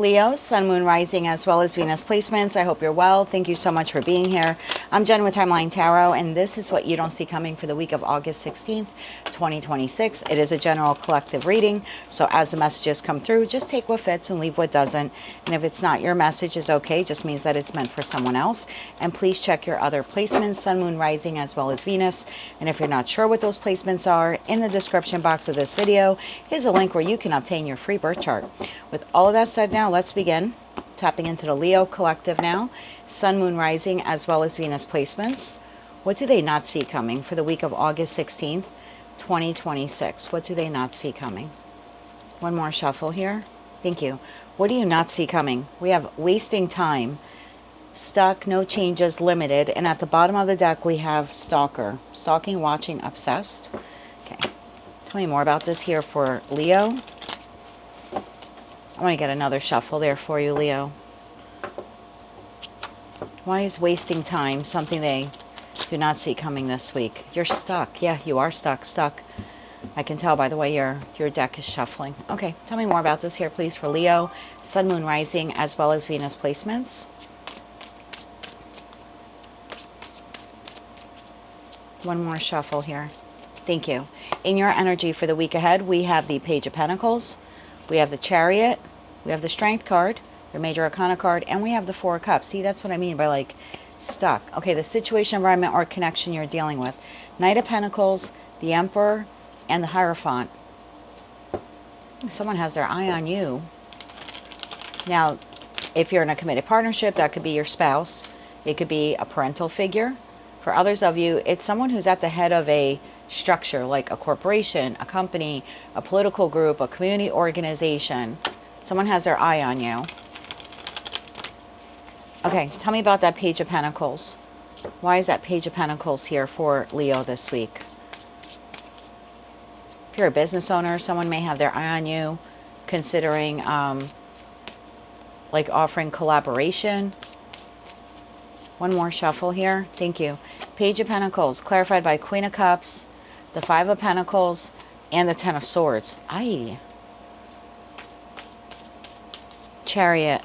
Leo, Sun, Moon, Rising, as well as Venus placements. I hope you're well. Thank you so much for being here. I'm Jen with Timeline Tarot, and this is what you don't see coming for the week of August 16th, 2026. It is a general collective reading, so as the messages come through, just take what fits and leave what doesn't. And if it's not your message, is okay. Just means that it's meant for someone else. And please check your other placements, Sun, Moon, Rising, as well as Venus. And if you're not sure what those placements are, in the description box of this video, here's a link where you can obtain your free birth chart. With all of that said, now let's begin tapping into the Leo collective now. Sun, Moon, Rising, as well as Venus placements. What do they not see coming for the week of August 16th, 2026? What do they not see coming? One more shuffle here. Thank you. What do you not see coming? We have wasting time, stuck, no changes, limited. And at the bottom of the deck, we have stalker, stalking, watching, obsessed. Okay. Tell me more about this here for Leo. I want to get another shuffle there for you, Leo. Why is wasting time something they do not see coming this week? You're stuck. Yeah, you are stuck. I can tell by the way your deck is shuffling. Okay, tell me more about this here, please, for Leo, Sun, Moon, Rising, as well as Venus placements. One more shuffle here. Thank you. In your energy for the week ahead, we have the Page of Pentacles, we have the Chariot, we have the Strength card, your Major Arcana card, and we have the Four of Cups. See, that's what I mean by like stuck. Okay, the situation, environment, or connection you're dealing with. Knight of Pentacles, the Emperor, and the Hierophant. Someone has their eye on you. Now, if you're in a committed partnership, that could be your spouse. It could be a parental figure. For others of you, it's someone who's at the head of a structure, like a corporation, a company, a political group, a community organization. Someone has their eye on you. Okay, tell me about that Page of Pentacles. Why is that Page of Pentacles here for Leo this week? If you're a business owner, someone may have their eye on you, considering like offering collaboration. One more shuffle here. Thank you. Page of Pentacles, clarified by Queen of Cups, the Five of Pentacles, and the Ten of Swords. Aye. Chariot.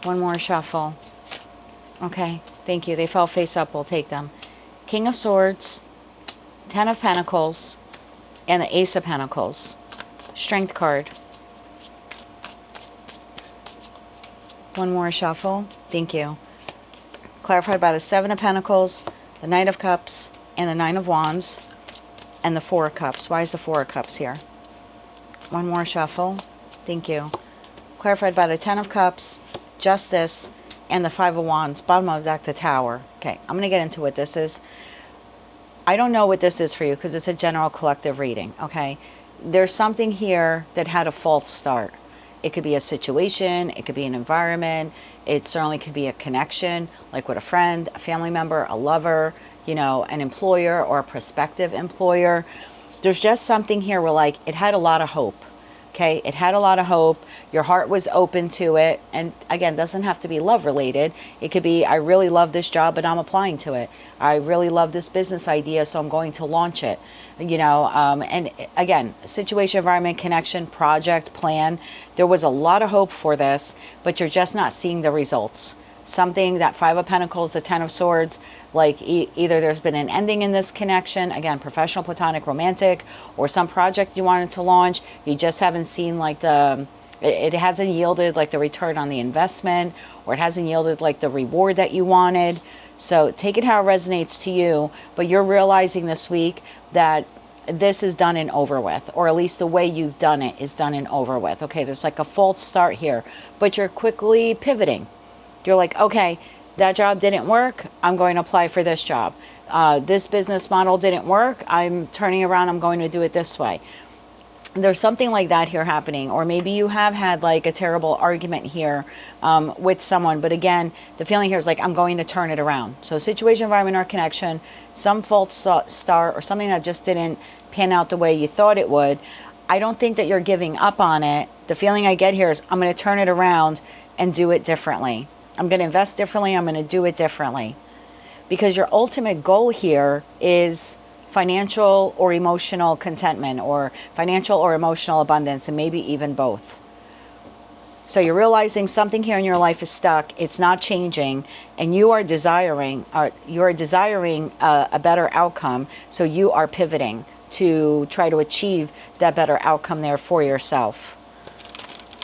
One more shuffle. Okay, thank you. They fell face up. We'll take them. King of Swords, Ten of Pentacles, and the Ace of Pentacles. Strength card. One more shuffle. Thank you. Clarified by the Seven of Pentacles, the Knight of Cups, and the Nine of Wands, and the Four of Cups. Why is the Four of Cups here? One more shuffle. Thank you. Clarified by the Ten of Cups, Justice, and the Five of Wands. Bottom of the deck, the Tower. Okay, I'm going to get into what this is. I don't know what this is for you because it's a general collective reading, okay? There's something here that had a false start. It could be a situation, it could be an environment, it certainly could be a connection, like with a friend, a family member, a lover, you know, an employer or a prospective employer. There's just something here where like it had a lot of hope. Okay, it had a lot of hope. Your heart was open to it. And again, doesn't have to be love related. It could be, I really love this job, but I'm applying to it. I really love this business idea, so I'm going to launch it. You know, and again, situation, environment, connection, project, plan. There was a lot of hope for this, but you're just not seeing the results. Something, that Five of Pentacles, the Ten of Swords, like either there's been an ending in this connection, again, professional, platonic, romantic, or some project you wanted to launch, you just haven't seen like it hasn't yielded like the return on the investment, or it hasn't yielded like the reward that you wanted. So take it how it resonates to you, but you're realizing this week that this is done and over with, or at least the way you've done it is done and over with. Okay, there's like a false start here, but you're quickly pivoting. You're like, okay, that job didn't work. I'm going to apply for this job. This business model didn't work. I'm turning around. I'm going to do it this way. There's something like that here happening. Or maybe you have had like a terrible argument here with someone. But again, the feeling here is like, I'm going to turn it around. So situation, environment, or connection, some false start or something that just didn't pan out the way you thought it would. I don't think that you're giving up on it. The feeling I get here is I'm going to turn it around and do it differently. I'm going to invest differently. I'm going to do it differently. Because your ultimate goal here is financial or emotional contentment, or financial or emotional abundance, and maybe even both. So you're realizing something here in your life is stuck, it's not changing, and you are desiring a better outcome. So you are pivoting to try to achieve that better outcome there for yourself.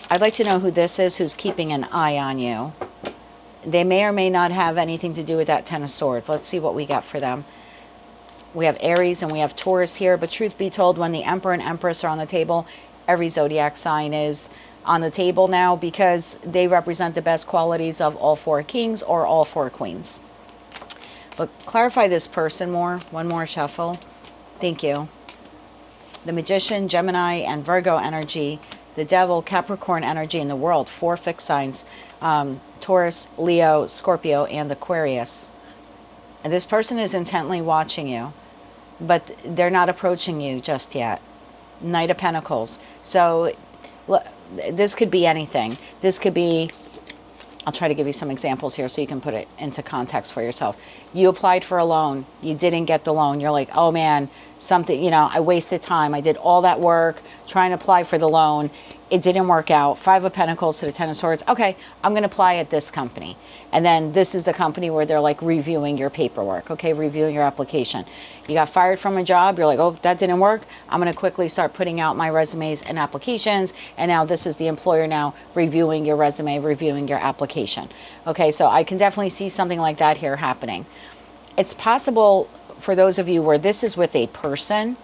I'd like to know who this is who's keeping an eye on you. They may or may not have anything to do with that Ten of Swords. Let's see what we got for them. We have Aries and we have Taurus here, but truth be told, when the Emperor and Empress are on the table, every zodiac sign is on the table now, because they represent the best qualities of all four kings or all four queens. But clarify this person more. One more shuffle. Thank you. The Magician, Gemini, and Virgo energy. The Devil, Capricorn energy in the world. 4 fixed signs. Taurus, Leo, Scorpio, and Aquarius. And this person is intently watching you, but they're not approaching you just yet. Knight of Pentacles. So this could be anything. This could be, I'll try to give you some examples here so you can put it into context for yourself. You applied for a loan. You didn't get the loan. You're like, oh man, something, you know, I wasted time. I did all that work trying to apply for the loan. It didn't work out. 5 of Pentacles to the 10 of Swords. Okay, I'm going to apply at this company. And then this is the company where they're like reviewing your paperwork, okay, reviewing your application. You got fired from a job. You're like, oh, that didn't work. I'm going to quickly start putting out my resumes and applications. And now this is the employer now reviewing your resume, reviewing your application. Okay, so I can definitely see something like that here happening. It's possible for those of you where this is with a person,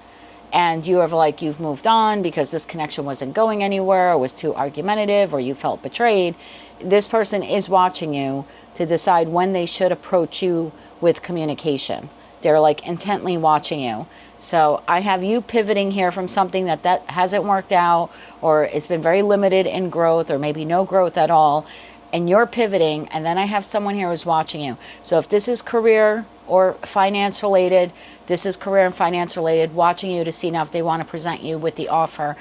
and you have like, you've moved on because this connection wasn't going anywhere, or was too argumentative, or you felt betrayed. This person is watching you to decide when they should approach you with communication. They're like intently watching you. So I have you pivoting here from something that hasn't worked out, or it's been very limited in growth, or maybe no growth at all. And you're pivoting, and then I have someone here who's watching you. So if this is career or finance related, this is career and finance related, watching you to see now if they want to present you with the offer.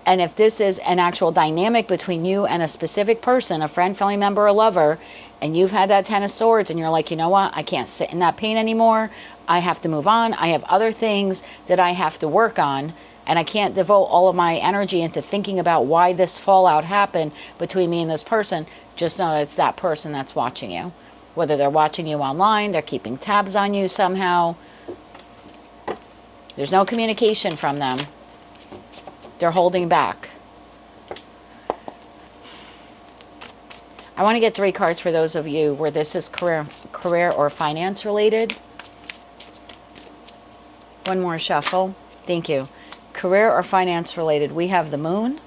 And if this is an actual dynamic between you and a specific person, a friend, family member, or lover, and you've had that 10 of Swords, and you're like, you know what, I can't sit in that pain anymore. I have to move on. I have other things that I have to work on. And I can't devote all of my energy into thinking about why this fallout happened between me and this person. Just know that it's that person that's watching you. Whether they're watching you online, they're keeping tabs on you somehow. There's no communication from them. They're holding back. I want to get 3 cards for those of you where this is career or finance related. One more shuffle. Thank you. Career or finance related. We have the Moon,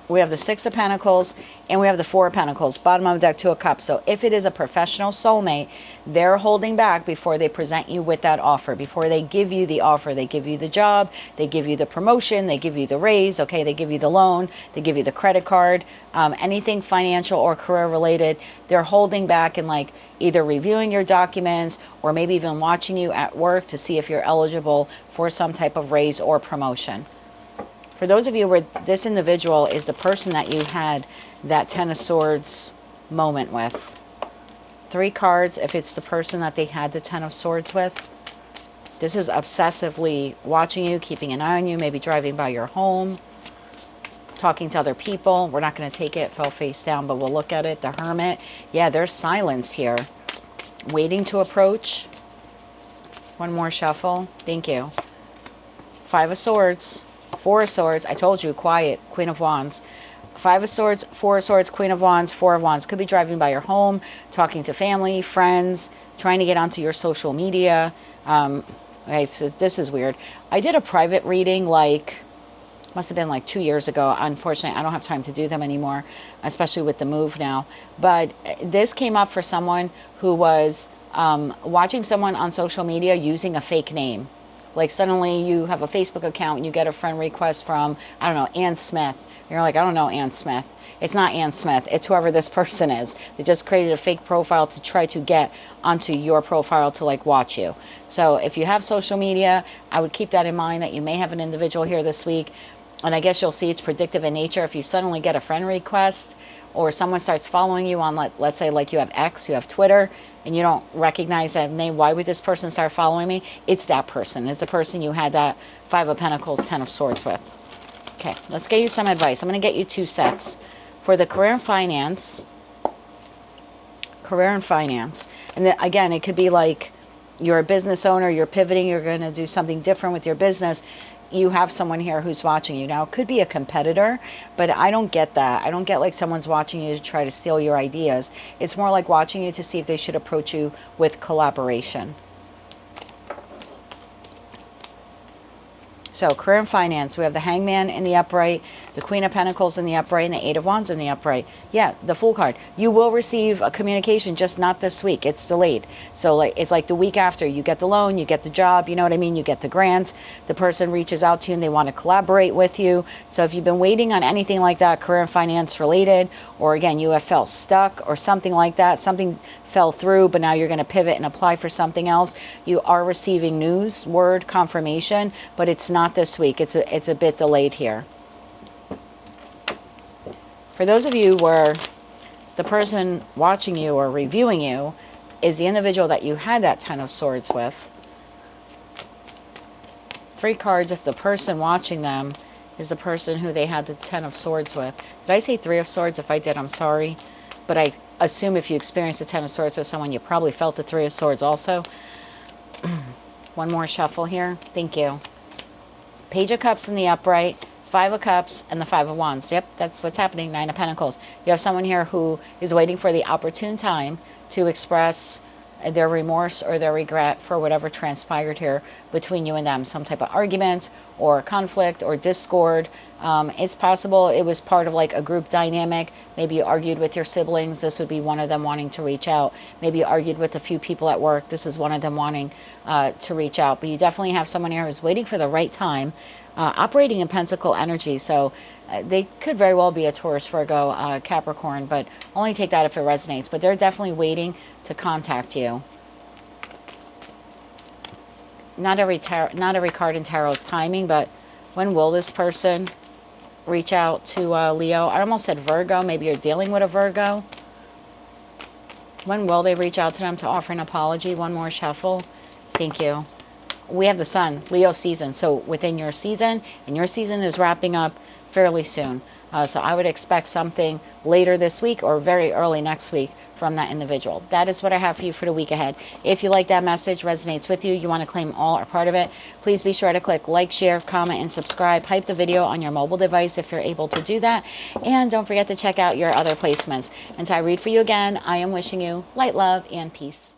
we have the 6 of Pentacles, and we have the 4 of Pentacles. Bottom of the deck, 2 of Cups. So if it is a professional soulmate, they're holding back before they present you with that offer. Before they give you the offer, they give you the job, they give you the promotion, they give you the raise, okay, they give you the loan, they give you the credit card. Anything financial or career related, they're holding back and like either reviewing your documents or maybe even watching you at work to see if you're eligible for some type of raise or promotion. For those of you where this individual is the person that you had that 10 of Swords moment with. 3 cards if it's the person that they had the 10 of Swords with. This is obsessively watching you, keeping an eye on you, maybe driving by your home, talking to other people. We're not going to take it, fell face down, but we'll look at it. The Hermit. Yeah, there's silence here. Waiting to approach. One more shuffle. Thank you. 5 of Swords. 4 of Swords. I told you, quiet. Queen of Wands. 5 of Swords, 4 of Swords, Queen of Wands, 4 of Wands. Could be driving by your home, talking to family, friends, trying to get onto your social media. Okay, so this is weird. I did a private reading must have been like 2 years ago. Unfortunately, I don't have time to do them anymore, especially with the move now. But this came up for someone who was watching someone on social media using a fake name. Like suddenly you have a Facebook account and you get a friend request from, I don't know, Ann Smith. You're like, I don't know Ann Smith. It's not Ann Smith. It's whoever this person is. They just created a fake profile to try to get onto your profile to like watch you. So if you have social media, I would keep that in mind that you may have an individual here this week. And I guess you'll see it's predictive in nature. If you suddenly get a friend request or someone starts following you on, let's say like you have X, you have Twitter, and you don't recognize that name. Why would this person start following me? It's that person. It's the person you had that 5 of Pentacles, 10 of Swords with. Okay, let's get you some advice. I'm going to get you 2 sets for the career and finance. Career and finance. And then, again, it could be like you're a business owner, you're pivoting, you're going to do something different with your business. You have someone here who's watching you. Now, it could be a competitor, but I don't get that. I don't get like someone's watching you to try to steal your ideas. It's more like watching you to see if they should approach you with collaboration. So, career and finance, we have the Hangman in the upright, the Queen of Pentacles in the upright, and the 8 of Wands in the upright. Yeah, the Fool card. You will receive a communication, just not this week. It's delayed. So, like, it's like the week after. You get the loan, you get the job, you know what I mean? You get the grant. The person reaches out to you and they want to collaborate with you. So, if you've been waiting on anything like that, career and finance related, or again, you have felt stuck or something like that, something fell through, but now you're going to pivot and apply for something else, you are receiving news, word, confirmation, but it's not this week. It's a bit delayed here. For those of you where the person watching you or reviewing you is the individual that you had that 10 of Swords with, 3 cards if the person watching them is the person who they had the 10 of Swords with. Did I say 3 of Swords? If I did, I'm sorry. But I assume if you experienced the 10 of Swords with someone, you probably felt the 3 of Swords also. One more shuffle here. Thank you. Page of Cups in the upright, 5 of Cups, and the 5 of Wands. Yep, that's what's happening. 9 of Pentacles. You have someone here who is waiting for the opportune time to express their remorse or their regret for whatever transpired here between you and them. Some type of argument or conflict or discord. It's possible it was part of like a group dynamic. Maybe you argued with your siblings. This would be one of them wanting to reach out. Maybe you argued with a few people at work. This is one of them wanting to reach out. But you definitely have someone here who's waiting for the right time, operating in Pentacle energy. So they could very well be a Taurus, Virgo, Capricorn, but only take that if it resonates. But they're definitely waiting to contact you. Not every card in tarot is timing, but when will this person reach out to Leo? I almost said Virgo. Maybe you're dealing with a Virgo. When will they reach out to them to offer an apology? One more shuffle. Thank you. We have the Sun, Leo season. So within your season, and your season is wrapping up fairly soon. So I would expect something later this week or very early next week from that individual. That is what I have for you for the week ahead. If you like that message, resonates with you, you want to claim all or part of it, please be sure to click like, share, comment, and subscribe. Hype the video on your mobile device if you're able to do that. And don't forget to check out your other placements. Until I read for you again, I am wishing you light, love, and peace.